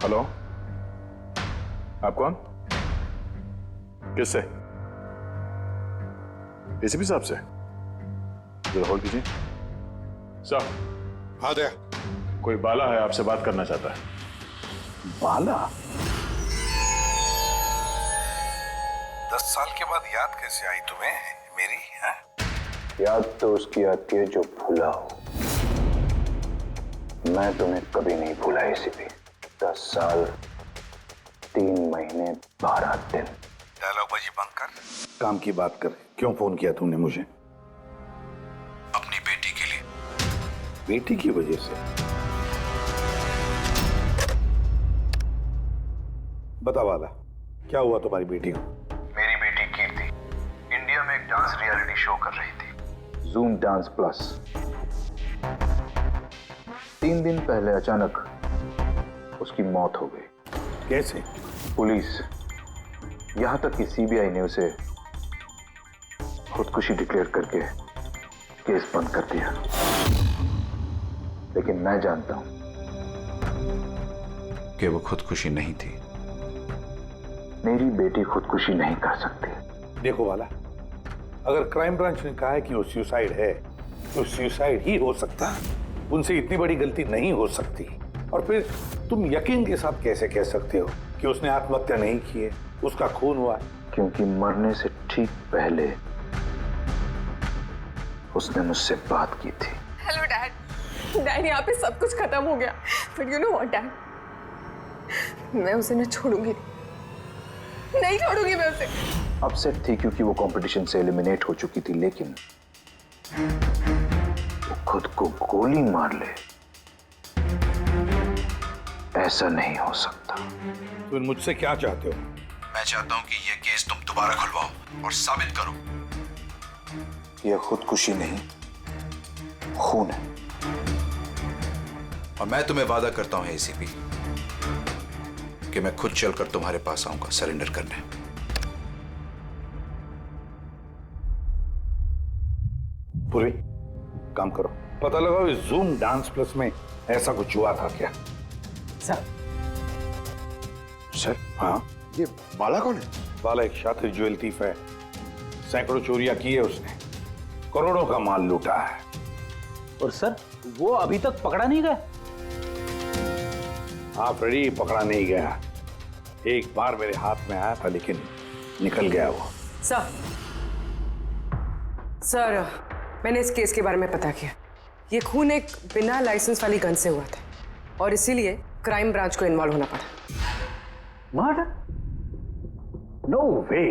Hello, आप कौन? किससे? एसीपी साहब से? जरा होल्ड कीजिए। सर। हाँ दया। कोई बाला है, आपसे बात करना चाहता है। बाला? 10 साल के बाद याद कैसे आई तुम्हें मेरी? है? याद तो उसकी आती है जो भूला हो। मैं तुम्हें कभी नहीं भूला एसीपी। 10 साल 3 महीने 12 दिन। डायलॉग बाजी बंद कर, काम की बात कर। क्यों फोन किया तुमने मुझे? अपनी बेटी के लिए। बेटी की वजह से? बता वाला, क्या हुआ तुम्हारी बेटी को? मेरी बेटी कीर्ति इंडिया में एक डांस रियलिटी शो कर रही थी, जूम डांस प्लस। 3 दिन पहले अचानक उसकी मौत हो गई। कैसे? पुलिस, यहां तक कि सीबीआई ने उसे खुदकुशी डिक्लेयर करके केस बंद कर दिया। लेकिन मैं जानता हूं कि वो खुदकुशी नहीं थी। मेरी बेटी खुदकुशी नहीं कर सकती। देखो वाला, अगर क्राइम ब्रांच ने कहा है कि वो सुसाइड है तो सुसाइड ही हो सकता है। उनसे इतनी बड़ी गलती नहीं हो सकती। और फिर तुम यकीन के साथ कैसे कह सकते हो कि उसने आत्महत्या नहीं की है, उसका खून हुआ? क्योंकि मरने से ठीक पहले उसने मुझसे बात की थी। Hello dad. डैड, यहाँ पे सब कुछ खत्म हो गया, but you know what dad, मैं उसे न छोड़ूंगी, नहीं छोड़ूंगी मैं उसे। अपसेट थी क्योंकि वो कंपटीशन से एलिमिनेट हो चुकी थी, लेकिन वो खुद को गोली मार ले, ऐसा नहीं हो सकता। तुम मुझसे क्या चाहते हो? मैं चाहता हूं कि ये केस तुम दोबारा खुलवाओ और साबित करो यह खुदकुशी नहीं, खून है। और मैं तुम्हें वादा करता हूं एसीपी कि मैं खुद चलकर तुम्हारे पास आऊंगा सरेंडर करने। पूरी काम करो, पता लगाओ इस जूम डांस प्लस में ऐसा कुछ हुआ था क्या? सर, हाँ, ये बाला कौन है? वाला एक शातिर ज्वेल थीफ है। सैकड़ों चोरियां की है उसने, करोड़ों का माल लूटा है। और सर, वो अभी तक पकड़ा नहीं गया? हाँ फ्रेडी, पकड़ा नहीं गया। एक बार मेरे हाथ में आया था लेकिन निकल गया वो। सर, मैंने इस केस के बारे में पता किया। ये खून एक बिना लाइसेंस वाली गन से हुआ था और इसीलिए क्राइम ब्रांच को इन्वॉल्व होना पड़ा। मर्डर? नो वे।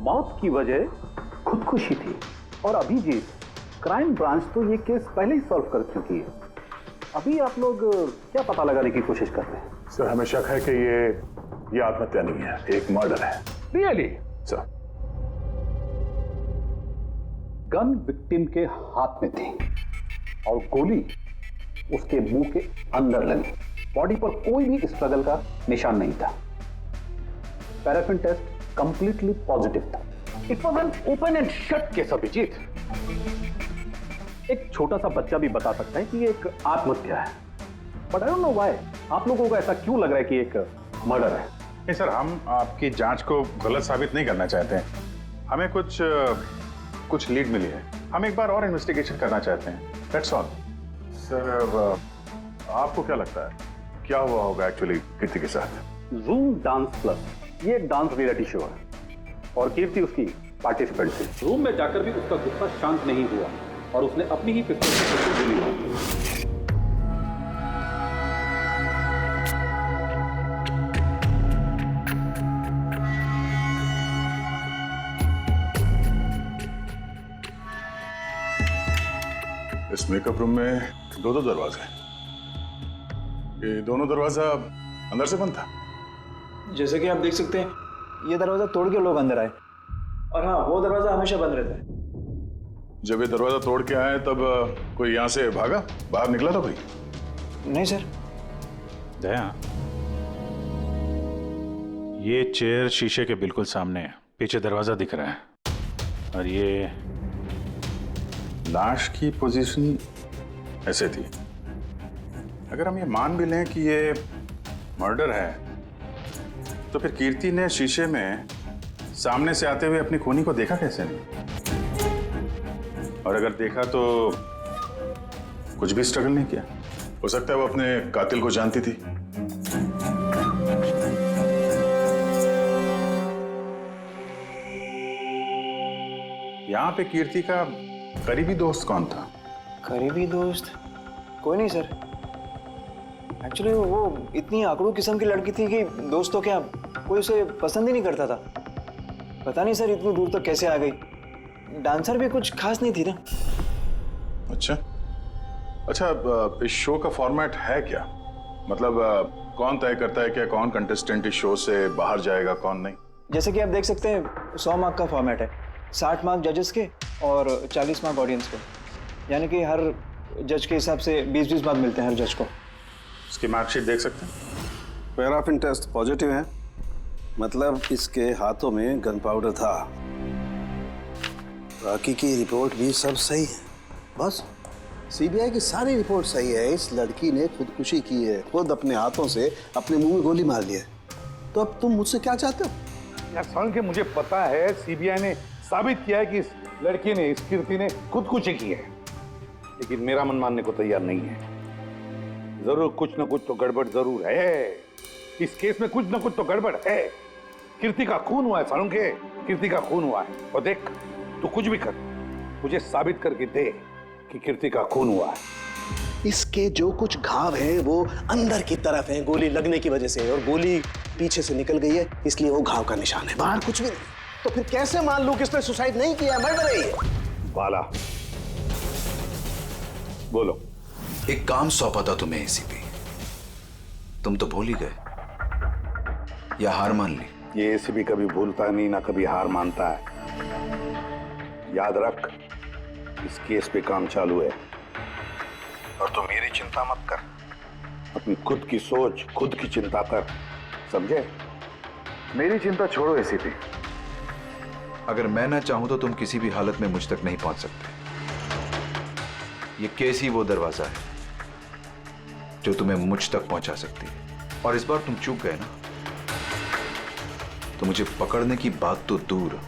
मौत की वजह खुदकुशी थी और अभिजीत, क्राइम ब्रांच तो ये केस पहले ही सॉल्व कर चुकी है। अभी आप लोग क्या पता लगाने की कोशिश कर रहे हैं? सर, हमें शक है कि ये आत्महत्या नहीं है, एक मर्डर है। रियली? सर, गन विक्टिम के हाथ में थी और गोली उसके मुंह के अंदर लगी। बॉडी पर कोई भी स्ट्रगल का निशान नहीं था। पैराफिन टेस्ट कंप्लीटली पॉजिटिव था। It was an open and shut case Abhijeet. एक छोटा सा बच्चा भी बता सकता है कि ये एक आत्महत्या है। But I don't know why आप लोगों को ऐसा क्यों लग रहा है कि एक मर्डर है? नहीं सर, हम आपकी जांच को गलत साबित नहीं करना चाहते हैं। हमें कुछ लीड मिली है, हम एक बार और इन्वेस्टिगेशन करना चाहते हैं, दैट्स ऑल। सर, आपको क्या लगता है क्या हुआ होगा एक्चुअली कीर्ति के साथ? जूम डांस प्लस ये एक डांस रियलिटी शो है और कीर्ति उसकी पार्टिसिपेंट थी। रूम में जाकर भी उसका गुस्सा शांत नहीं हुआ और उसने अपनी ही पिस्तौल से गोली मारी। इस मेकअप रूम में दो दरवाजे हैं। ये दोनों दरवाजा अंदर से बंद था। जैसे कि आप देख सकते हैं, ये दरवाजा तोड़ के लोग अंदर आए और हाँ, वो दरवाजा हमेशा बंद रहता है। जब ये दरवाजा तोड़ के आए तब कोई यहाँ से भागा, बाहर निकला था कोई? नहीं सर। दया, ये चेयर शीशे के बिल्कुल सामने है, पीछे दरवाजा दिख रहा है और ये लाश की पोजीशन ऐसे थी, अगर हम ये मान भी लें कि ये मर्डर है, तो फिर कीर्ति ने शीशे में सामने से आते हुए अपनी खूनी को देखा कैसे नहीं? और अगर देखा तो कुछ भी स्ट्रगल नहीं किया? हो सकता है वो अपने कातिल को जानती थी। यहां पे कीर्ति का करीबी दोस्त कौन था? करीबी दोस्त कोई नहीं सर। एक्चुअली वो इतनी आकड़ू किस्म की लड़की थी कि दोस्तों क्या कोई उसे पसंद ही नहीं करता था। पता नहीं सर इतनी दूर तक कैसे आ गई। डांसर भी कुछ खास नहीं थी ना। अच्छा अच्छा, इस शो का फॉर्मेट है क्या? मतलब कौन तय करता है कि कौन कंटेस्टेंट इस शो से बाहर जाएगा, कौन नहीं? जैसे कि आप देख सकते हैं 100 मार्क का फॉर्मेट है। 60 मार्क जजेस के और 40 मार्क ऑडियंस के। यानी कि हर जज के हिसाब से 20-20 मार्क मिलते हैं हर जज को। इसकी मार्कशीट देख सकते हैं? पैराफिन टेस्ट पॉजिटिव है, मतलब इसके हाथों में गन पाउडर था। बाकी की रिपोर्ट भी सब सही है। बस सीबीआई की सारी रिपोर्ट सही है। इस लड़की ने खुदकुशी की है, खुद अपने हाथों से अपने मुंह में गोली मार ली है। तो अब तुम मुझसे क्या चाहते हो? यार साल के मुझे पता है सीबीआई ने साबित किया है कि इस लड़की ने, इस कीर्ति ने खुदकुशी की है, लेकिन मेरा मन मानने को तैयार नहीं है। जरूर कुछ ना कुछ तो गड़बड़ जरूर है। इस केस में कुछ ना कुछ तो गड़बड़ है। कीर्ति का खून हुआ है सालों के, कीर्ति का खून हुआ है। और देख तू कुछ भी कर, मुझे साबित करके दे कि कीर्ति का खून हुआ है। इसके जो कुछ घाव हैं वो अंदर की तरफ हैं गोली लगने की वजह से, और गोली पीछे से निकल गई है, इसलिए वो घाव का निशान है, बाहर कुछ भी नहीं। तो फिर कैसे मान लूं कि इसने सुसाइड नहीं किया, मर्डर है ये? बाला बोलो। एक काम सौंपा था तुम्हें एसीपी, तुम तो भूल ही गए या हार मान ली? ये एसीपी कभी भूलता नहीं, ना कभी हार मानता है। याद रख, इस केस पे काम चालू है और तू मेरी चिंता मत कर, अपनी खुद की सोच, खुद की चिंता कर, समझे? मेरी चिंता छोड़ो एसीपी। अगर मैं ना चाहूं तो तुम किसी भी हालत में मुझ तक नहीं पहुंच सकते। ये केस ही वो दरवाजा है जो तुम्हें मुझ तक पहुंचा सकती है। और इस बार तुम चूक गए ना, तो मुझे पकड़ने की बात तो दूर,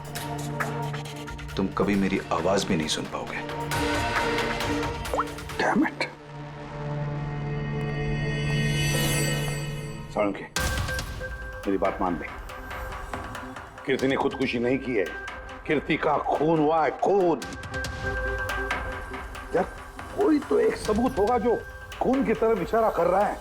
तुम कभी मेरी आवाज भी नहीं सुन पाओगे। Damn it. साळुंखे, मेरी बात मान ले। कीर्ति ने खुदकुशी नहीं की है, कीर्ति का खून हुआ है, खून। यार कोई तो एक सबूत होगा जो खून की तरफ इशारा कर रहा है।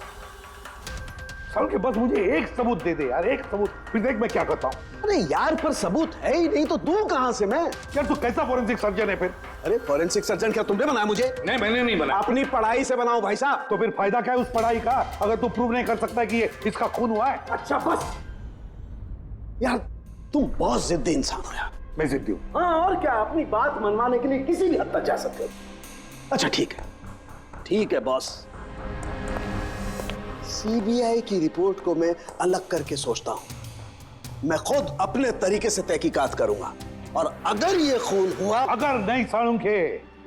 साळुंखे बस मुझे एक सबूत दे दे यार, एक सबूत, फिर देख मैं क्या करता हूं। अरे यार पर सबूत है ही नहीं तो दूं कहां से मैं? यार तू कैसा फॉरेंसिक सर्जन है फिर? अरे फॉरेंसिक सर्जन क्या तुमने बनाया मुझे? नहीं मैंने नहीं बनाया। अपनी पढ़ाई से बनाओ भाई साहब। तो फिर फायदा क्या है उस पढ़ाई का अगर तू प्रूव नहीं कर सकता कि ये इसका खून हुआ है? अच्छा बस यार, तुम बहुत जिद्दी इंसान हो यार। मैं जिद्दी हूं? हाँ और क्या, अपनी बात मनवाने के लिए किसी भी हद तक जा सकते हो। अच्छा ठीक है बॉस, सीबीआई की रिपोर्ट को मैं अलग करके सोचता हूं। मैं खुद अपने तरीके से तहकीकात करूंगा, और अगर ये खून हुआ। अगर नहीं साळुंखे,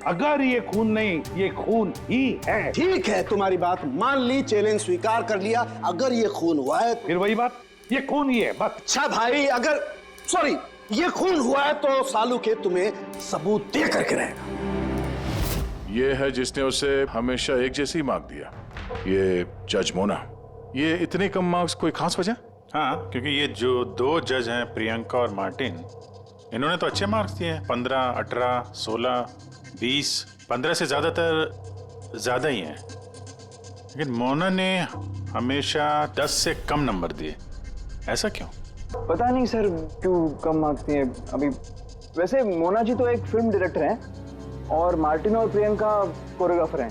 अगर ये खून नहीं, ये खून ही है। ठीक है, तुम्हारी बात मान ली, चैलेंज स्वीकार कर लिया। अगर ये खून हुआ है फिर वही बात, ये खून ही है बस। अच्छा भाई, अगर सॉरी ये खून हुआ है तो सालू के तुम्हें सबूत दे करके रहेगा। ये है जिसने उसे हमेशा एक जैसी मार्क दिया, ये जज मोना। ये इतने कम मार्क्स कोई खास वजह? हाँ, क्योंकि ये जो दो जज हैं, प्रियंका और मार्टिन, इन्होंने तो अच्छे मार्क्स दिए हैं। 15, 18, 16, 20, 15 से ज्यादातर ज्यादा ही हैं। लेकिन मोना ने हमेशा 10 से कम नंबर दिए, ऐसा क्यों? पता नहीं सर क्यों कम मार्क्स दिए अभी। वैसे मोना जी तो एक फिल्म डायरेक्टर हैं और मार्टिन और प्रियंका कोरियोग्राफर हैं,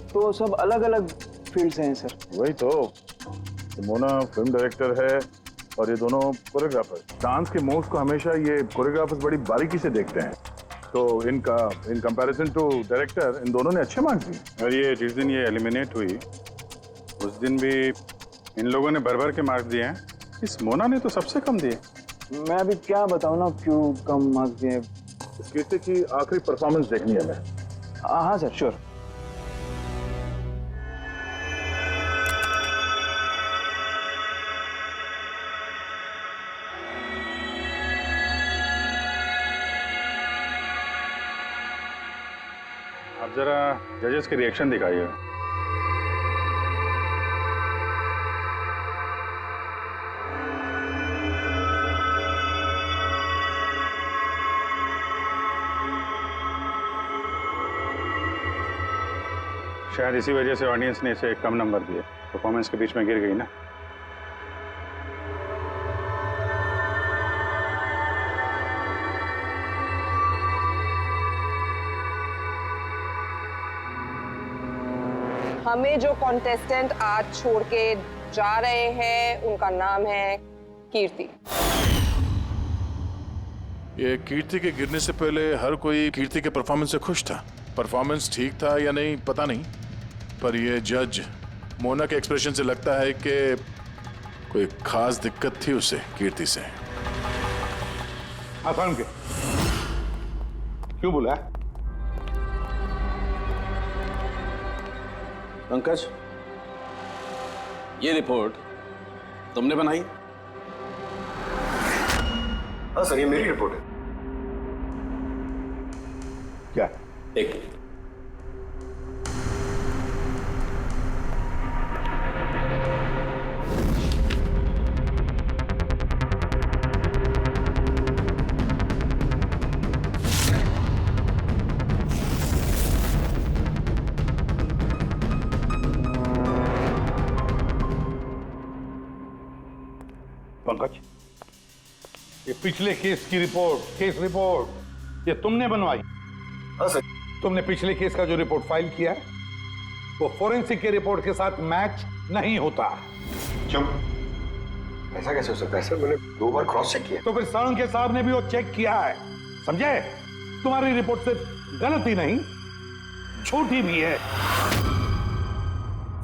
तो सब अलग अलग फील्ड से हैं सर। वही तो मोना फिल्म डायरेक्टर है और ये दोनों कोरियोग्राफर। डांस के मूव्स को हमेशा ये कोरियोग्राफर्स बड़ी बारीकी से देखते हैं, तो इन कंपैरिजन टू डायरेक्टर इन दोनों ने अच्छे मार्क्स दिए। और ये जिस दिन ये एलिमिनेट हुई उस दिन भी इन लोगों ने भर भर के मार्क्स दिए हैं, इस मोना ने तो सबसे कम दिए। मैं अभी क्या बताऊं ना क्यों कम मार्क्स दिए। इस कीर्ति की आखिरी परफॉर्मेंस देखनी है हमें। हाँ सर श्योर। आप जरा जजेस के रिएक्शन दिखाइए। शायद इसी वजह से ऑडियंस ने इसे कम नंबर दिए। परफॉर्मेंस के बीच में गिर गई ना। हमें जो कॉन्टेस्टेंट आज छोड़ के जा रहे हैं उनका नाम है कीर्ति। ये कीर्ति के गिरने से पहले हर कोई कीर्ति के परफॉर्मेंस से खुश था। परफॉर्मेंस ठीक था या नहीं पता नहीं, पर ये जज मोना के एक्सप्रेशन से लगता है कि कोई खास दिक्कत थी उसे कीर्ति से। आसान के क्यों बोला? पंकज, ये रिपोर्ट तुमने बनाई? हाँ सर, ये मेरी रिपोर्ट है। क्या? एक मिनट। पंकज, ये पिछले केस की रिपोर्ट, केस रिपोर्ट ये तुमने बनवाई? हाँ सर। तुमने पिछले केस का जो रिपोर्ट फाइल किया है वो फोरेंसिक के रिपोर्ट के साथ मैच नहीं होता। क्यों? ऐसा कैसे हो सकता है सर? मैंने 2 बार क्रॉस चेक किया। तो फिर साळुंखे साहब ने भी वो चेक किया है, समझे? तुम्हारी रिपोर्ट सिर्फ गलत ही नहीं, झूठी भी है।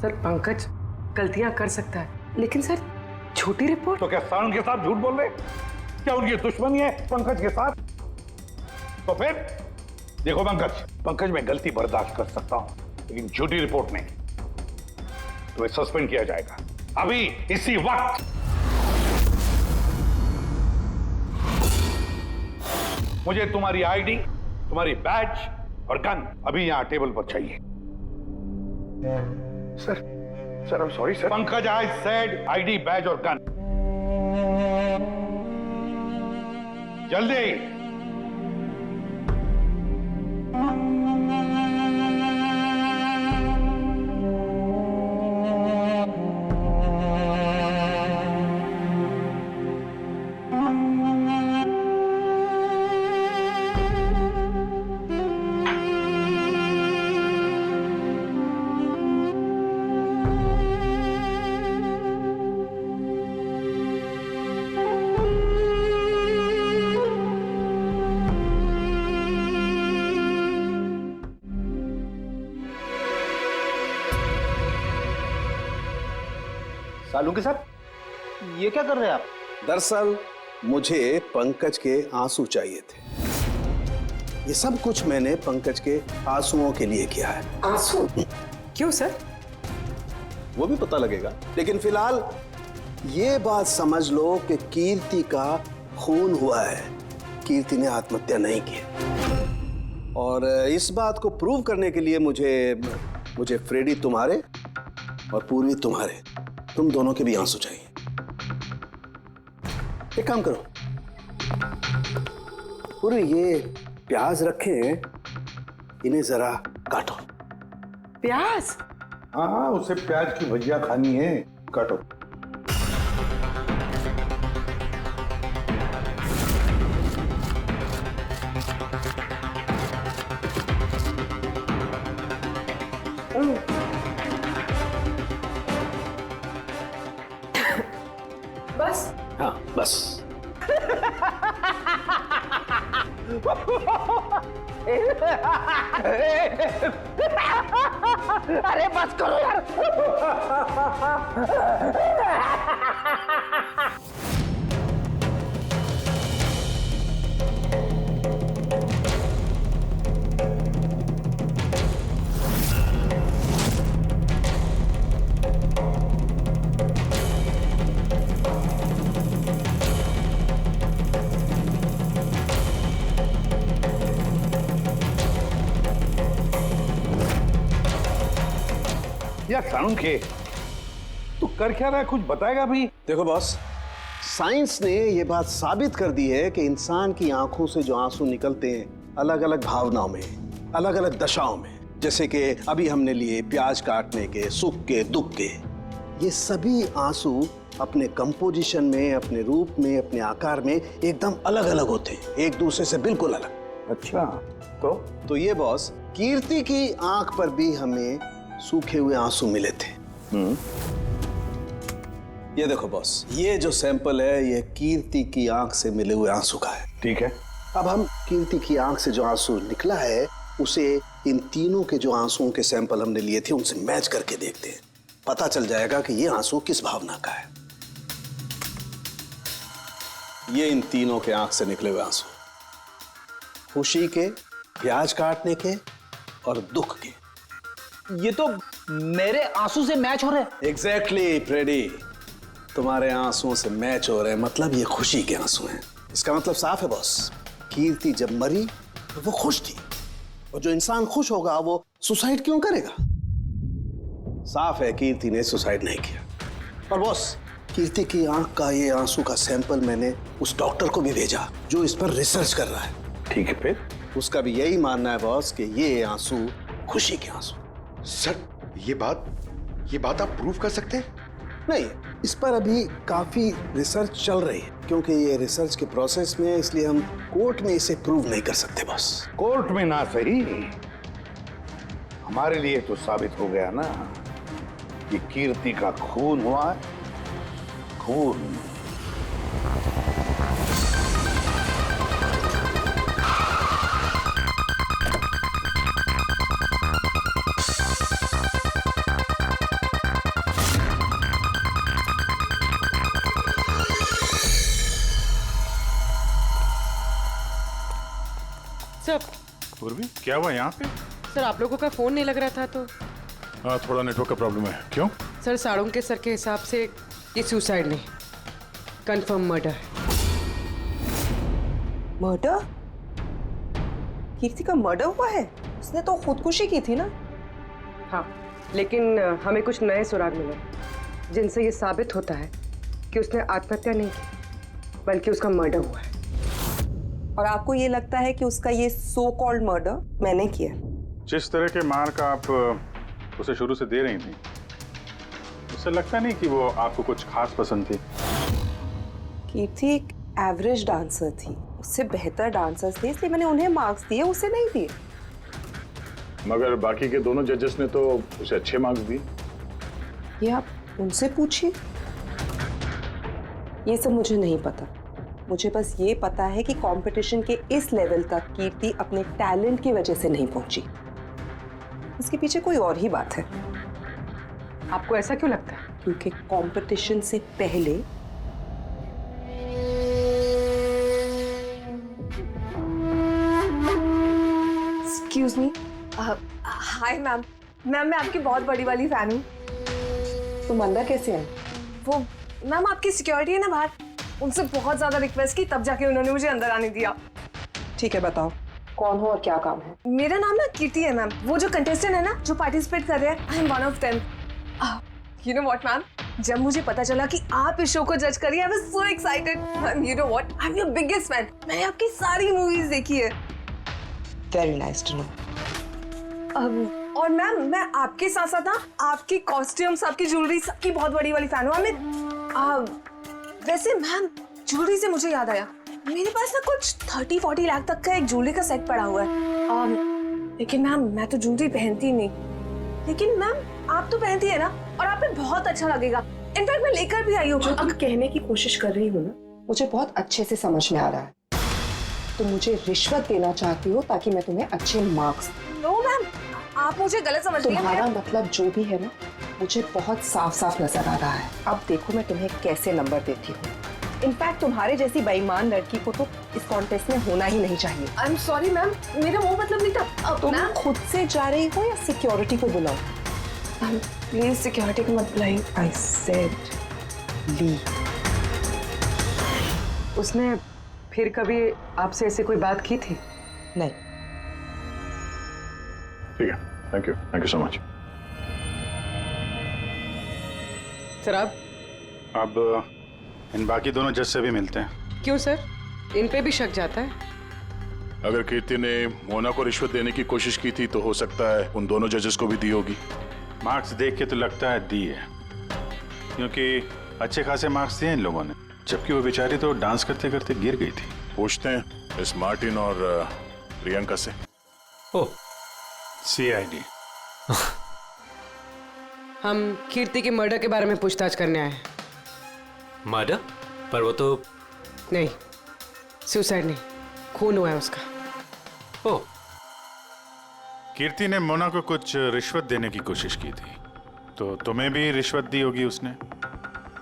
सर पंकज गलतियां कर सकता है, लेकिन सर छोटी रिपोर्ट। तो क्या साळुंखे साहब झूठ बोल रहे? क्या उनकी दुश्मनी है पंकज के साथ? तो फिर देखो पंकज मैं गलती बर्दाश्त कर सकता हूं, लेकिन झूठी रिपोर्ट नहीं। तो सस्पेंड किया जाएगा अभी इसी वक्त। मुझे तुम्हारी आईडी, तुम्हारी बैज और गन अभी यहां टेबल पर चाहिए। Sir I am sorry sir. Pankaj, I said ID, badge और गन। जल्दी। साळुंखे साहब, ये क्या कर रहे हैं आप? दरअसल मुझे पंकज के आंसू चाहिए थे। ये सब कुछ मैंने पंकज के आंसुओं के लिए किया है। आंसू? क्यों सर? वो भी पता लगेगा, लेकिन फिलहाल ये बात समझ लो कि कीर्ति का खून हुआ है। कीर्ति ने आत्महत्या नहीं की। और इस बात को प्रूव करने के लिए मुझे फ्रेडी तुम्हारे और पूर्वी तुम्हारे, तुम दोनों के भी आंसू चाहिए। एक काम करो, पूर्वी ये प्याज रखे, इन्हें जरा काटो। प्याज? हाँ, उसे प्याज की भजिया खानी है, काटो। बस? हाँ बस। अरे बस करो यार। या साणुखे, तू कर क्या रहा है, कुछ बताएगा भी? देखो बॉस, साइंस ने ये बात साबित कर दी है कि इंसान की आंखों से जो आंसू निकलते हैं अलग अलग भावनाओं में, अलग अलग दशाओं में, जैसे कि अभी हमने लिए प्याज काटने के, सुख के, दुख के, ये सभी आंसू अपने कंपोजिशन में, अपने रूप में, अपने आकार में एकदम अलग अलग होते हैं, एक दूसरे से बिल्कुल अलग। अच्छा, तो ये बॉस, कीर्ति की आंख पर भी हमें सूखे हुए आंसू मिले थे। ये देखो बॉस, ये जो सैंपल है ये कीर्ति की आंख से मिले हुए आंसू का है। ठीक है। अब हम कीर्ति की आंख से जो आंसू निकला है उसे इन तीनों के जो आंसुओं के सैंपल हमने लिए थे उनसे मैच करके देखते हैं, पता चल जाएगा कि ये आंसू किस भावना का है। ये इन तीनों के आंख से निकले हुए आंसू, खुशी के, प्याज काटने के और दुख के। ये तो मेरे आंसू से मैच हो रहे हैं। एग्जैक्टली फ्रेडी, तुम्हारे आंसुओं से मैच हो रहे हैं, मतलब ये खुशी के आंसू हैं। इसका मतलब साफ है बॉस, कीर्ति जब मरी तो वो खुश थी, और जो इंसान खुश होगा वो सुसाइड क्यों करेगा? साफ है कीर्ति ने सुसाइड नहीं किया। और बॉस, कीर्ति की आंख का ये आंसू का सैंपल मैंने उस डॉक्टर को भी भेजा जो इस पर रिसर्च कर रहा है। ठीक है, फिर उसका भी यही मानना है बॉस कि ये आंसू खुशी के आंसू। सर, ये बात आप प्रूव कर सकते हैं? नहीं, इस पर अभी काफी रिसर्च चल रही है, क्योंकि ये रिसर्च के प्रोसेस में है, इसलिए हम कोर्ट में इसे प्रूव नहीं कर सकते बॉस। कोर्ट में ना सही, हमारे लिए तो साबित हो गया ना कि कीर्ति का खून हुआ है। खून। सर, पूर्वी, क्या हुआ यहाँ पे? सर आप लोगों का फोन नहीं लग रहा था तो? हाँ, थोड़ा नेटवर्क का प्रॉब्लम है। क्यों? सर साड़ुंके सर के हिसाब से ये सुसाइड नहीं, कंफर्म मर्डर है। मर्डर? कीर्ति का मर्डर हुआ है? उसने तो खुदकुशी की थी ना? हाँ, लेकिन हमें कुछ नए सुराग मिले जिनसे ये साबित होता है कि उसने आत्महत्या नहीं की, बल्कि उसका मर्डर हुआ है। और आपको ये लगता है कि उसका ये सो कॉल्ड मर्डर मैंने किया? जिस तरह के मार्क आप उसे शुरू से दे रही थी, उससे लगता नहीं कि वो आपको कुछ खास पसंद थी। कीर्ति एक एवरेज डांसर थी, उससे बेहतर डांसर्स थे, इसलिए मैंने उन्हें मार्क्स दिए, उसे नहीं दिए। मगर बाकी के दोनों जजेस ने तो उसे अच्छे मार्क्स दिए। ये आप उनसे पूछिए, ये सब मुझे नहीं पता। मुझे बस ये पता है कि कंपटीशन के इस लेवल तक कीर्ति अपने टैलेंट की वजह से नहीं पहुंची। इसके पीछे कोई और ही बात है। आपको ऐसा क्यों लगता है? क्योंकि कंपटीशन से पहले एक्सक्यूज मी। हाय मैम, मैं आपकी बहुत बड़ी वाली फैन हूँ। तुम अंदर कैसे आए? वो मैम आपकी सिक्योरिटी है ना बाहर, उनसे बहुत ज्यादा रिक्वेस्ट की, तब जाके उन्होंने मुझे अंदर आने दिया। ठीक है, बताओ कौन हो और क्या काम है? मेरा नाम ना कीर्ति है मैम, वो जो कंटेस्टेंट है ना जो पार्टिसिपेट कर रहे हैं, I am one of them. You know what ma'am, जब मुझे पता चला कि आप इस शो को जज करिए, I was so excited. Ma'am you know what, I am your biggest fan. मैंने आपकी सारी मूवीज देखी है। Very nice to know. और मैम मैं आपके साथ साथ ना आपकी कॉस्ट्यूम्स, आपकी ज्वेलरी, सबकी बहुत बड़ी वाली फैन हूँ। वैसे मैम ज्वेलरी से मुझे याद आया, मेरे पास ना कुछ 30-40 लाख तक का एक ज्वेलरी का सेट पड़ा हुआ है। लेकिन मैम मैं तो ज्वेलरी पहनती नहीं, लेकिन मैम आप तो पहनती है ना, और आप पे बहुत अच्छा लगेगा। इनफैक्ट मैं लेकर भी आई हूँ। जो तुम कहने की कोशिश कर रही हो ना, मुझे बहुत अच्छे से समझ में आ रहा है। तुम मुझे रिश्वत देना चाहती हो ताकि मैं तुम्हें अच्छे मार्क्स। नो मैम, आप मुझे गलत समझ रही हैं। तुम्हारा मतलब जो भी है ना, मुझे बहुत साफ साफ नजर आ रहा है। अब देखो मैं तुम्हें कैसे नंबर देती हूँ। इनफैक्ट तुम्हारे जैसी बेईमान लड़की को तो इस कॉन्टेस्ट में होना ही नहीं चाहिए। आई एम सॉरी मैम, मेरा वो मतलब नहीं था। तुम खुद से जा रही हो या सिक्योरिटी को बुलाओ? प्लीज सिक्योरिटी को मत बुलाइए। आई सेड ली। उसने फिर कभी आपसे ऐसे कोई बात की थी? नहीं। ठीक है, thank you so much. Sir आप? अब इन बाकी दोनों जज से भी मिलते हैं। क्यों सर? इन पे भी शक जाता है? अगर कीर्ति ने मोना को रिश्वत देने की कोशिश की थी तो हो सकता है उन दोनों जजेस को भी दी होगी। मार्क्स देख के तो लगता है दी है, क्योंकि अच्छे खासे मार्क्स दिए इन लोगों ने, जबकि वो बेचारी तो डांस करते करते गिर गई थी। पूछते हैं इस मार्टिन और प्रियंका से। ओह, CID। हम कीर्ति के मर्डर के बारे में पूछताछ करने आए हैं। मर्डर? पर वो तो नहीं, सुसाइड नहीं, खून हुआ है उसका। ओह, कीर्ति ने मोना को कुछ रिश्वत देने की कोशिश की थी, तो तुम्हें भी रिश्वत दी होगी उसने?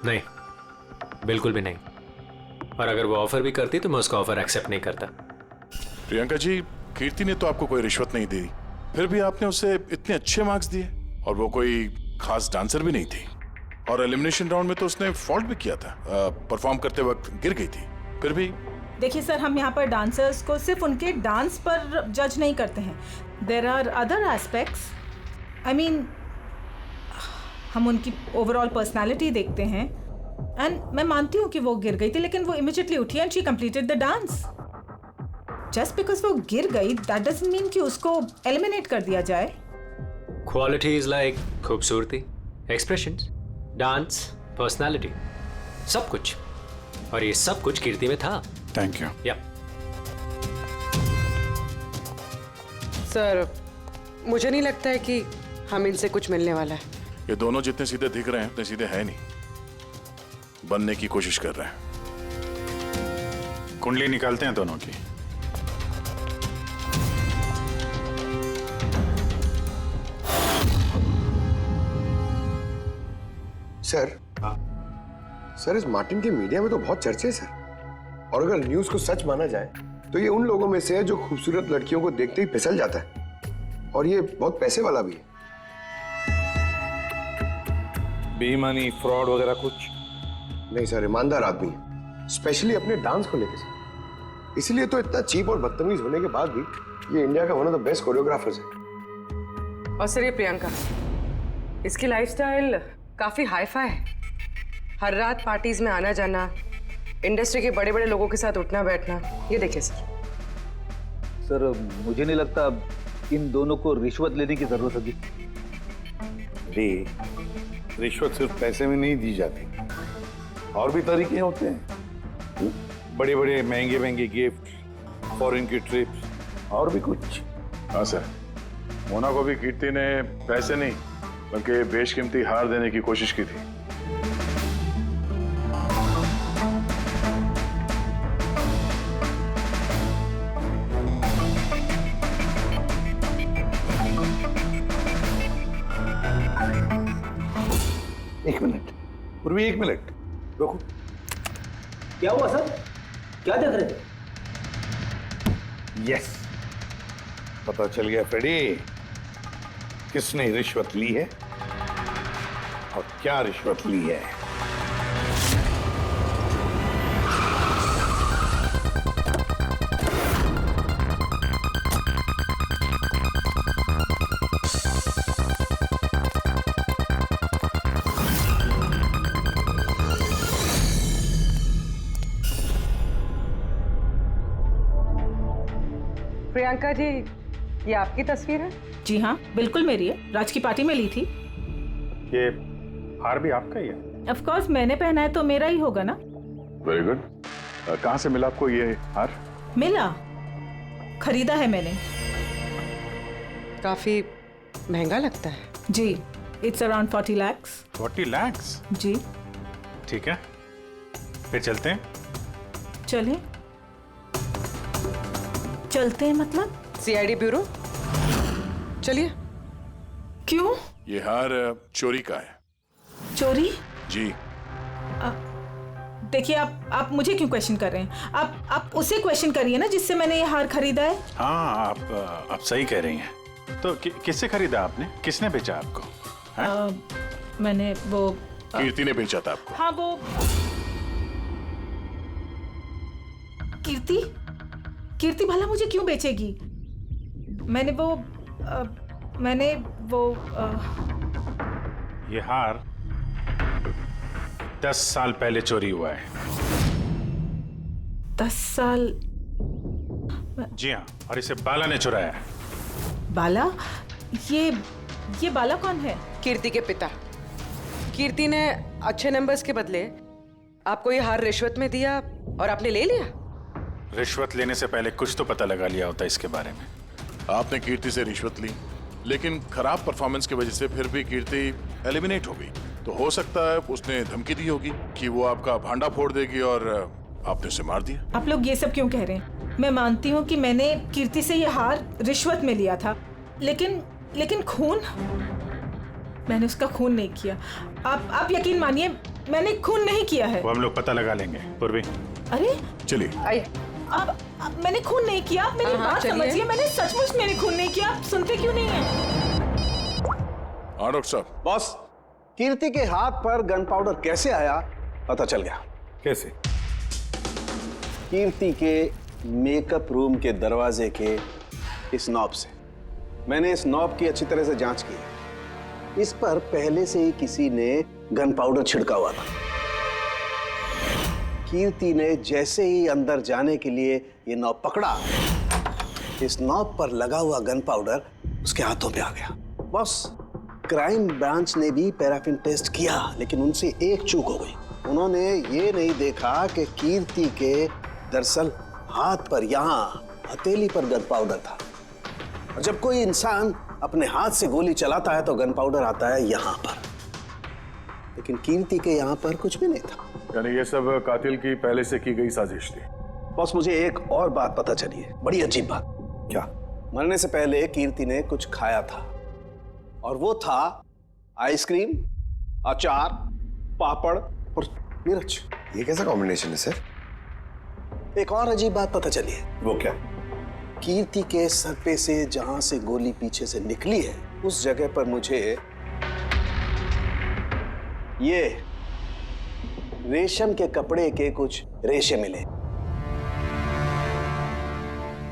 नहीं, बिल्कुल भी नहीं। और अगर वो ऑफर भी करती तो मैं उसका ऑफर एक्सेप्ट नहीं करता। प्रियंका जी, कीर्ति ने तो आपको कोई रिश्वत नहीं दी, फिर भी आपने उसे इतने अच्छे मार्क्स दिए, और वो कोई खास डांसर भी नहीं थी, और एलिमिनेशन राउंड में तो उसने फॉल्ट भी किया था, परफॉर्म करते वक्त गिर गई थी, फिर भी। देखिए सर, हम यहाँ पर डांसर्स को सिर्फ उनके डांस पर जज नहीं करते हैं। There are other aspects, I mean हम उनकी ओवरऑल पर्सनालिटी देखते हैं। एंड मैं मानती हूँ कि वो गिर गई थी, लेकिन वो इमीडिएटली उठी and she completed the dance. Just because वो गिर गई दैट डजंट मीन कि उसको एलिमिनेट कर दिया जाए। क्वालिटीज लाइक खूबसूरती, एक्सप्रेशंस, डांस, पर्सनालिटी, सब कुछ, और ये सब कुछ कीर्ति में था। Thank you. या सर, मुझे नहीं लगता है कि हम इनसे कुछ मिलने वाला है। ये दोनों जितने सीधे दिख रहे हैं उतने सीधे हैं नहीं, बनने की कोशिश कर रहे हैं। कुंडली निकालते हैं दोनों की। सर, सर इस मार्टिन के मीडिया में तो बहुत चर्चे हैं सर, और अगर न्यूज को सच माना जाए तो ये उन लोगों में से है जो खूबसूरत लड़कियों को देखते ही फिसल जाता है, और ये बहुत पैसे वाला भी है। बेईमानी, फ्रॉड वगैरह कुछ नहीं सर, ईमानदार आदमी है, स्पेशली अपने डांस को लेकर सर। इसीलिए तो इतना चीप और बदतमीज होने के बाद भी ये इंडिया का one of the best choreographers है। और सर, ये प्रियंका, इसकी लाइफस्टाइल काफी हाई फाई है। हर रात पार्टीज में आना जाना, इंडस्ट्री के बड़े बड़े लोगों के साथ उठना बैठना। ये देखिए सर। सर, मुझे नहीं लगता इन दोनों को रिश्वत लेने की जरूरत होगी। रिश्वत सिर्फ पैसे में नहीं दी जाती, और भी तरीके होते हैं। बड़े बड़े महंगे महंगे गिफ्ट, फॉरेन की ट्रिप्स, और भी कुछ। हाँ सर, मोना को भी कीर्ति ने पैसे नहीं बल्कि बेशकीमती हार देने की कोशिश की थी। एक मिनट पूर्वी, एक मिनट रुको। क्या हुआ सर? क्या देख रहे थे? यस, पता चल गया फ्रेडी, किसने रिश्वत ली है और क्या रिश्वत ली है। प्रियंका जी, ये आपकी तस्वीर है? जी हाँ, बिल्कुल मेरी है। राज की पार्टी में ली थी। ये हार भी आपका ही है? ऑफ कोर्स, मैंने पहना है तो मेरा ही होगा ना। Very good. कहाँ से मिला आपको ये हार? मिला, खरीदा है मैंने। काफी महंगा लगता है। जी, इट्स अराउंड 40 lakhs। 40 lakhs? जी। ठीक है, फिर चलते हैं। चलें? चलते हैं मतलब? CID ब्यूरो, चलिए। क्यों? ये हार चोरी का है। चोरी? जी। देखिए, आप मुझे क्यों क्वेश्चन कर रहे हैं? आप उसे क्वेश्चन करिए ना जिससे मैंने ये हार खरीदा है। हाँ, आप सही कह रही हैं। तो किससे खरीदा आपने? किसने बेचा आपको? मैंने वो कीर्ति ने बेचा था आपको। हाँ, वो कीर्ति भला मुझे क्यों बेचेगी? मैंने वो ये हार 10 साल पहले चोरी हुआ है। 10 साल? जी हाँ, और इसे बाला ने चुराया है। बाला? ये बाला कौन है? कीर्ति के पिता। कीर्ति ने अच्छे नंबर्स के बदले आपको ये हार रिश्वत में दिया और आपने ले लिया। रिश्वत लेने से पहले कुछ तो पता लगा लिया होता इसके बारे में। आपने कीर्ति से रिश्वत ली, लेकिन खराब परफॉर्मेंस की वजह से फिर भी कीर्ति एलिमिनेट हो गई। तो हो सकता है उसने धमकी दी होगी कि वो आपका भांडा फोड़ देगी और आपने उसे मार दिया। आप लोग ये सब क्यों कह रहे हैं? मैं मानती हूँ कि मैंने कीर्ति से ये हार रिश्वत में लिया था, लेकिन खून? मैंने उसका खून नहीं किया। आप यकीन मानिए, मैंने खून नहीं किया है। वो हम लोग पता लगा लेंगे। पूर्वी, अरे चलिए। आइए। अब मैंने खून नहीं किया। आप मेरी बात समझिए, मैंने सचमुच मैंने खून नहीं किया। आप सुनते क्यों नहीं है? हाँ डॉक्टर साहब। बॉस, कीर्ति के हाथ पर गन पाउडर कैसे आया पता चल गया। कैसे? कीर्ति के मेकअप रूम के दरवाजे के इस नॉब से। मैंने इस नॉब की अच्छी तरह से जांच की है। इस पर पहले से ही किसी ने गन पाउडर छिड़का हुआ था। कीर्ति ने जैसे ही अंदर जाने के लिए ये नॉब पकड़ा, इस नॉब पर लगा हुआ गन पाउडर उसके हाथों पे आ गया। बॉस, क्राइम ब्रांच ने भी पैराफिन टेस्ट किया, लेकिन उनसे एक चूक हो गई। उन्होंने ये नहीं देखा कि कीर्ति के दरअसल हाथ पर, यहाँ हथेली पर गन पाउडर था। और जब कोई इंसान अपने हाथ से गोली चलाता है तो गन पाउडर आता है यहाँ पर, लेकिन कीर्ति के यहाँ पर कुछ भी नहीं था। यानी ये सब कातिल की पहले से की गई साजिश थी। बॉस, मुझे एक और बात पता चली है, बड़ी अजीब बात। क्या? मरने से पहले कीर्ति ने कुछ खाया था, और वो था आइसक्रीम, अचार, पापड़ और मिर्च। ये कैसा कॉम्बिनेशन है सर? एक और अजीब बात पता चली है। वो क्या? कीर्ति के सर पे से जहां से गोली पीछे से निकली है, उस जगह पर मुझे ये रेशम के कपड़े के कुछ रेशे मिले,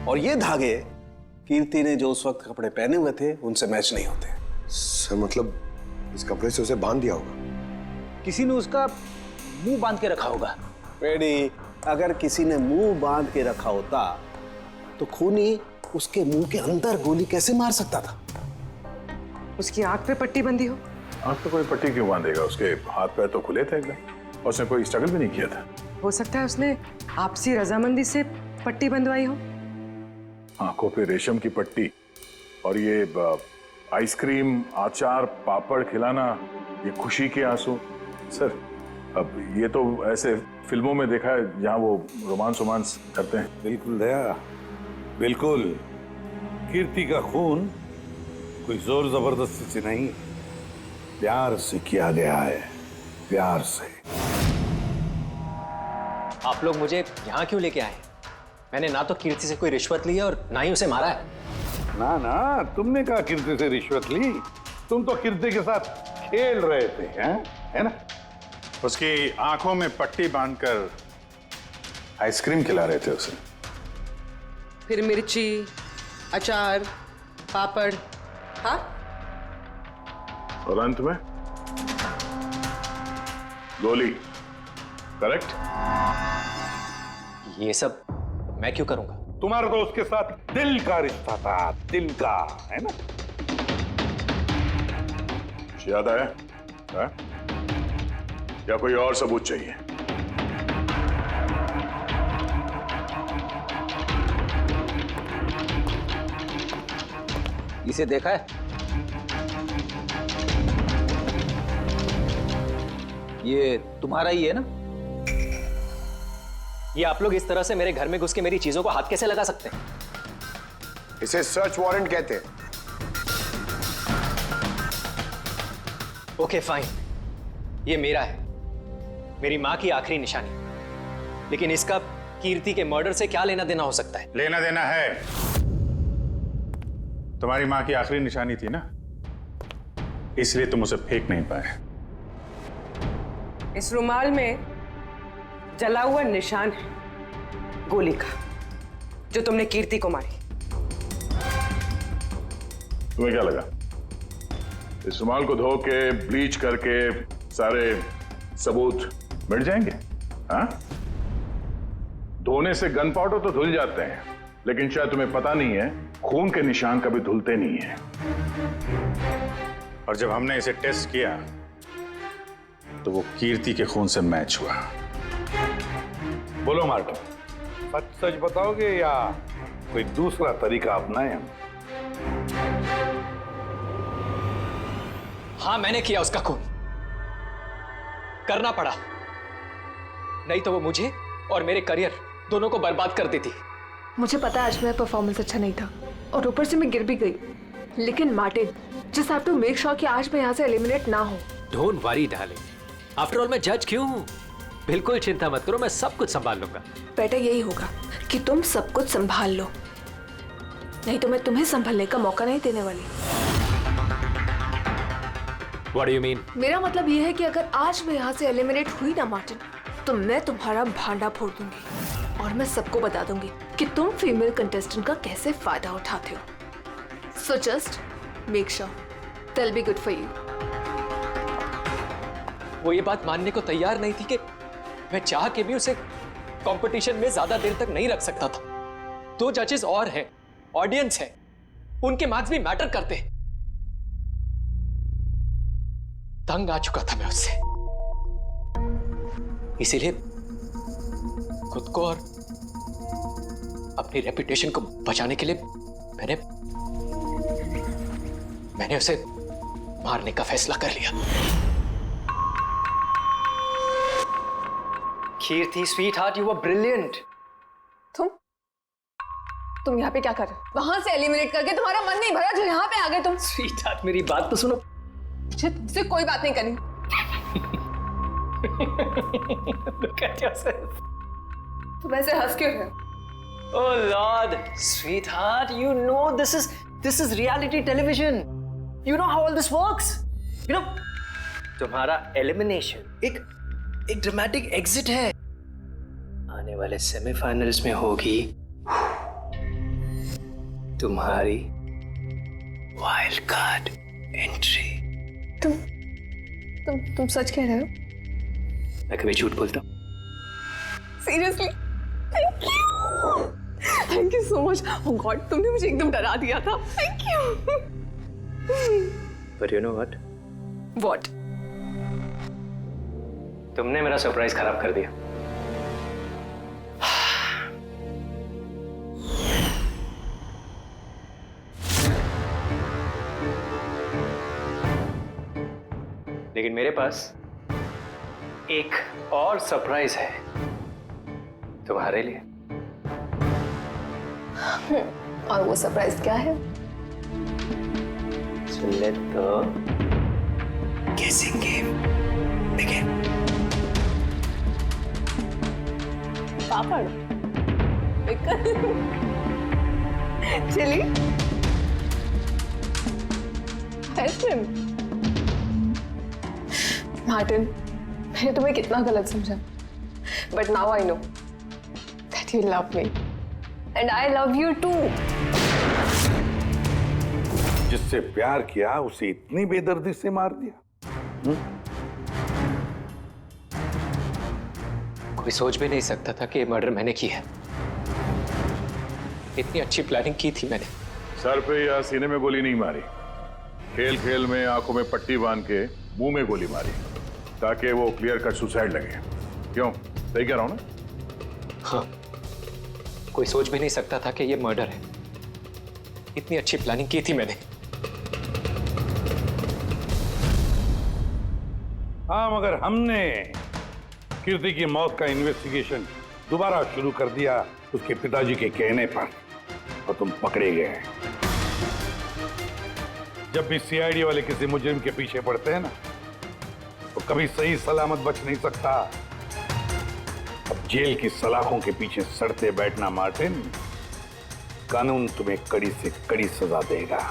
और ये धागे कीर्ति ने जो उस वक्त कपड़े पहने हुए थे उनसे मैच नहीं होते। सर मतलब इस कपड़े से उसे बांध दिया होगा। किसी ने उसका मुंह बांध के रखा होगा। पेडी, अगर किसी ने मुंह बांध के रखा होता तो खूनी उसके मुंह के अंदर गोली कैसे मार सकता था? उसकी आंख पे पट्टी बंधी हो। आंख पे कोई पट्टी क्यों बांधेगा? उसके हाथ पैर तो खुले थे एकदम, और उसने कोई स्ट्रगल भी नहीं किया था। हो सकता है उसने आपसी रजामंदी से पट्टी बंधवाई हो। आंखों पे रेशम की पट्टी और ये आइसक्रीम, अचार, पापड़ खिलाना, ये खुशी के आंसू। सर, अब ये तो ऐसे फिल्मों में देखा है जहां वो रोमांस करते हैं। बिल्कुल दया, बिल्कुल। कीर्ति का खून कोई जोर जबरदस्ती से नहीं, प्यार से किया गया है, प्यार से। आप लोग मुझे यहाँ क्यों लेके आए? मैंने ना तो कीर्ति से कोई रिश्वत ली है और ना ही उसे मारा है। ना ना, तुमने कहा कीर्ति से रिश्वत ली? तुम तो कीर्ति के साथ खेल रहे थे, हैं? है ना? उसकी आंखों में पट्टी बांधकर आइसक्रीम खिला रहे थे उसे। फिर मिर्ची, अचार, पापड़, हाँ? और अंत में गोली। करेक्ट? ये सब मैं क्यों करूंगा? तुम्हारा तो उसके साथ दिल का रिश्ता था, दिल का, है ना? याद आया? है? या कोई और सबूत चाहिए? इसे देखा है? ये तुम्हारा ही है ना? ये आप लोग इस तरह से मेरे घर में घुस के मेरी चीजों को हाथ कैसे लगा सकते हैं? इसे सर्च वारंट कहते हैं। ओके फाइन, ये मेरा है, मेरी माँ की आखिरी निशानी। लेकिन इसका कीर्ति के मर्डर से क्या लेना देना हो सकता है? लेना देना है। तुम्हारी माँ की आखिरी निशानी थी ना, इसलिए तुम उसे फेंक नहीं पाए। इस रुमाल में जला हुआ निशान है गोली का, जो तुमने कीर्ति को मारी। तुम्हें क्या लगा? इस रुमाल को धो के ब्लीच करके सारे सबूत मिट जाएंगे। हाँ, धोने से गन पाउडर तो धुल जाते हैं, लेकिन शायद तुम्हें पता नहीं है खून के निशान कभी धुलते नहीं है। और जब हमने इसे टेस्ट किया तो वो कीर्ति के खून से मैच हुआ। बोलो मार्टिन, सच सच बताओगे या कोई दूसरा तरीका अपनाएं हम? हाँ, मैंने किया उसका खून। करना पड़ा, नहीं तो वो मुझे और मेरे करियर दोनों को बर्बाद कर देती। मुझे पता है आज मेरा परफॉर्मेंस अच्छा नहीं था और ऊपर से मैं गिर भी गई, लेकिन Martin, just have to make sure कि आज मैं यहाँ से एलिमिनेट ना हो। Don't worry darling, after all मैं जज क्यों हूँ? बिल्कुल चिंता मत करो, मैं सब कुछ संभाल लूंगा। बेटा यही होगा कि तुम सब कुछ संभाल लो, नहीं तो मैं तुम्हें संभालने का मौका नहीं देने वाली। What do you mean? मेरा मतलब ये है कि अगर आज मैं यहाँ से एलिमिनेट हुई ना मार्टिन, तो मैं तुम्हारा भांडा फोड़ दूंगी और मैं सबको बता दूंगी कि तुम फीमेल कंटेस्टेंट का कैसे फायदा उठाते हो। So just make sure that'll be good for you. वो ये बात मानने को तैयार नहीं थी कि मैं चाह के भी उसे कंपटीशन में ज्यादा देर तक नहीं रख सकता था। 2 जजेस और हैं, ऑडियंस है, उनके मार्क्स भी मैटर करते हैं। तंग आ चुका था मैं उससे, इसीलिए खुद को और अपनी रेपुटेशन को बचाने के लिए मैंने उसे मारने का फैसला कर लिया। कीर्ति स्वीटहार्ट, यू वर ब्रिलियंट। तुम यहाँ पे क्या कर रहे हो? वहां से एलिमिनेट करके तुम्हारा मन नहीं भरा जो यहाँ पे आ गए तुम? स्वीटहार्ट, मेरी बात तो सुनो। मुझे तुमसे कोई बात नहीं करनी। Look at yourself. तुम ऐसे हंस क्यों रहे हो? Oh Lord, sweetheart, you know this is reality television. You know how all this works. You know, तुम्हारा एलिमिनेशन एक ड्रामेटिक एग्जिट है। आने वाले सेमीफाइनल्स में होगी तुम्हारी वाइल्ड कार्ड एंट्री। तुम सच कह रहे हो? मैं कभी झूठ बोलता हूँ? Seriously? Thank you so much. Oh God, तुमने मुझे एकदम डरा दिया था। Thank you. But you know what? What? तुमने मेरा सरप्राइज खराब कर दिया। लेकिन मेरे पास एक और सरप्राइज है तुम्हारे लिए। और वो सरप्राइज क्या है? So let the guessing game begin. Papad, chilli, ice cream. Martin, मैंने तुम्हें कितना गलत समझा, but now I know that you love me and I love you too. जिससे प्यार किया उसे इतनी बेदर्दी से मार दिया। कोई सोच भी नहीं सकता था कि ये मर्डर मैंने किया है। इतनी अच्छी प्लानिंग की थी मैंने। सर पे या सीने में गोली नहीं मारी, खेल खेल में आंखों में पट्टी बांध के मुंह में गोली मारी ताकि वो क्लियर कट सुसाइड लगे। क्यों, सही कह रहा हूं ना? हाँ, कोई सोच भी नहीं सकता था कि ये मर्डर है। इतनी अच्छी प्लानिंग की थी मैंने। हाँ, मगर हमने कीर्ति की मौत का इन्वेस्टिगेशन दोबारा शुरू कर दिया उसके पिताजी के कहने पर, और तुम पकड़े गए। जब भी सीआईडी वाले किसी मुजरिम के पीछे पड़ते हैं ना, तो कभी सही सलामत बच नहीं सकता। अब जेल की सलाखों के पीछे सड़ते बैठना मार्टिन, कानून तुम्हें कड़ी से कड़ी सजा देगा।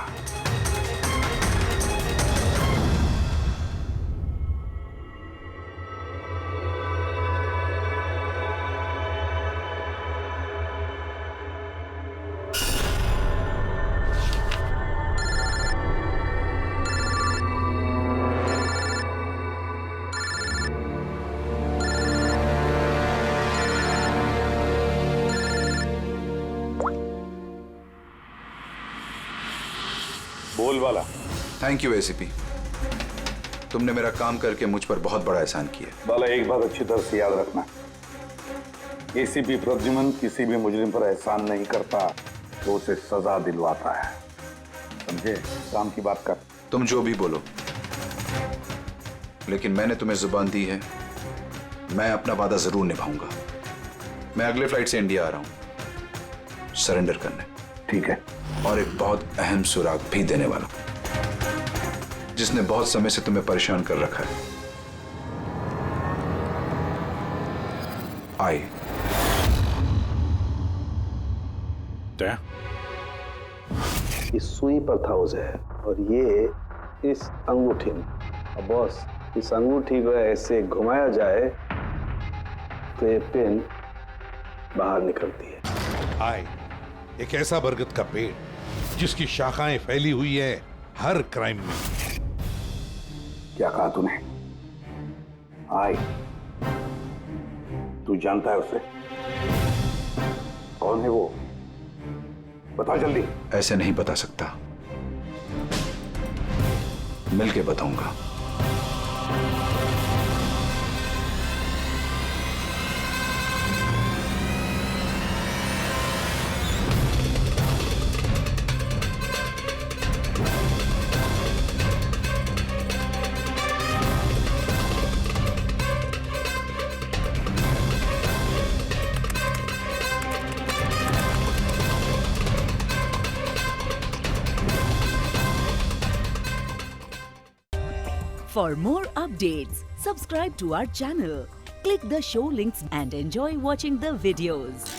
बोल वाला। थैंक यू एसीपी, तुमने मेरा काम करके मुझ पर बहुत बड़ा एहसान किया। बाला, एक बात अच्छी तरह से याद रखना, एसीपी प्रद्युमन किसी भी मुजरिम पर एहसान नहीं करता तो उसे सजा दिलवाता है, समझे? काम की बात कर। तुम जो भी बोलो, लेकिन मैंने तुम्हें जुबान दी है, मैं अपना वादा जरूर निभाऊंगा। मैं अगले फ्लाइट से इंडिया आ रहा हूं सरेंडर करने। ठीक है। और एक बहुत अहम सुराग भी देने वाला, जिसने बहुत समय से तुम्हें परेशान कर रखा है। आई इस सुई पर था उसे, और ये इस अंगूठी में। अब बॉस, इस अंगूठी को ऐसे घुमाया जाए तो ये पिन बाहर निकलती है। आए, एक ऐसा बरगद का पेड़ जिसकी शाखाएं फैली हुई है हर क्राइम में। क्या कहा तूने? आए, तू जानता है उसे? कौन है वो? बता जल्दी। ऐसे नहीं बता सकता, मिलके बताऊंगा। For more updates, subscribe to our channel, click the show links and enjoy watching the videos.